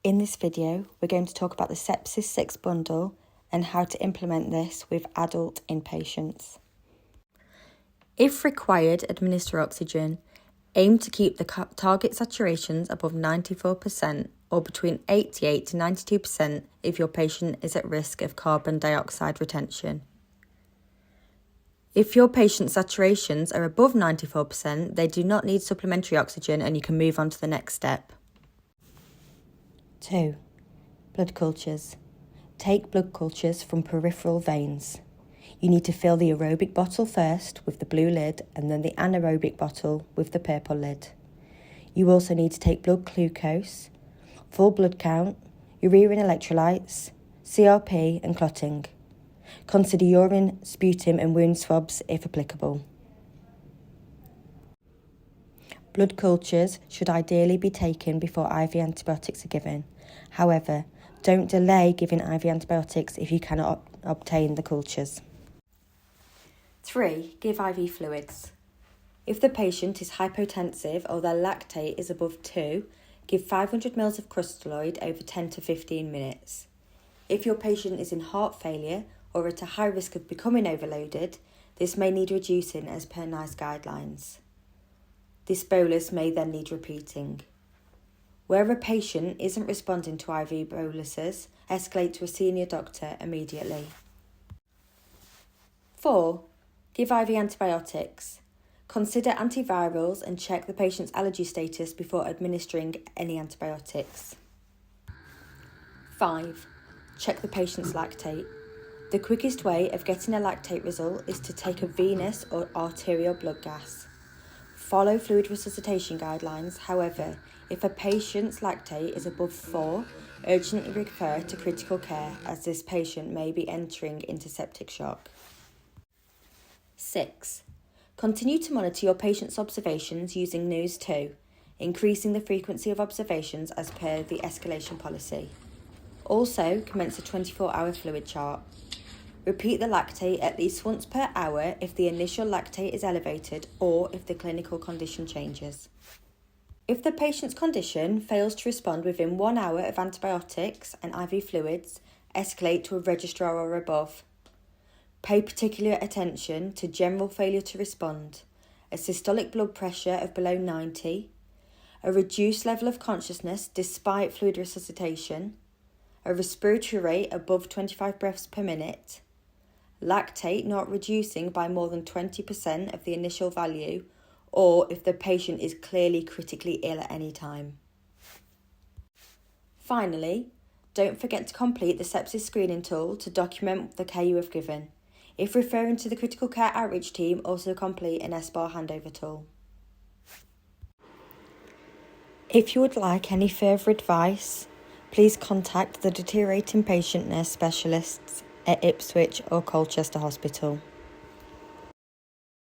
In this video, we're going to talk about the Sepsis 6 bundle and how to implement this with adult inpatients. If required, administer oxygen. Aim to keep the target saturations above 94% or between 88 to 92% if your patient is at risk of carbon dioxide retention. If your patient's saturations are above 94%, they do not need supplementary oxygen and you can move on to the next step. 2. Blood cultures. Take blood cultures from peripheral veins. You need to fill the aerobic bottle first with the blue lid and then the anaerobic bottle with the purple lid. You also need to take blood glucose, full blood count, urine electrolytes, CRP and clotting. Consider urine, sputum and wound swabs if applicable. Blood cultures should ideally be taken before IV antibiotics are given. However, don't delay giving IV antibiotics if you cannot obtain the cultures. 3. Give IV fluids. If the patient is hypotensive or their lactate is above 2, give 500 ml of crystalloid over 10 to 15 minutes. If your patient is in heart failure or at a high risk of becoming overloaded, this may need reducing as per NICE guidelines. This bolus may then need repeating. Where a patient isn't responding to IV boluses, escalate to a senior doctor immediately. 4. Give IV antibiotics. Consider antivirals and check the patient's allergy status before administering any antibiotics. 5. Check the patient's lactate. The quickest way of getting a lactate result is to take a venous or arterial blood gas. Follow fluid resuscitation guidelines. However, if a patient's lactate is above 4, urgently refer to critical care as this patient may be entering into septic shock. 6. Continue to monitor your patient's observations using NEWS2, increasing the frequency of observations as per the escalation policy. Also, commence a 24-hour fluid chart. Repeat the lactate at least once per hour if the initial lactate is elevated or if the clinical condition changes. If the patient's condition fails to respond within 1 hour of antibiotics and IV fluids, escalate to a registrar or above. Pay particular attention to general failure to respond, a systolic blood pressure of below 90, a reduced level of consciousness despite fluid resuscitation, a respiratory rate above 25 breaths per minute, lactate not reducing by more than 20% of the initial value, or if the patient is clearly critically ill at any time. Finally, don't forget to complete the sepsis screening tool to document the care you have given. If referring to the critical care outreach team, also complete an SBAR handover tool. If you would like any further advice, please contact the deteriorating patient nurse specialists at Ipswich or Colchester Hospital.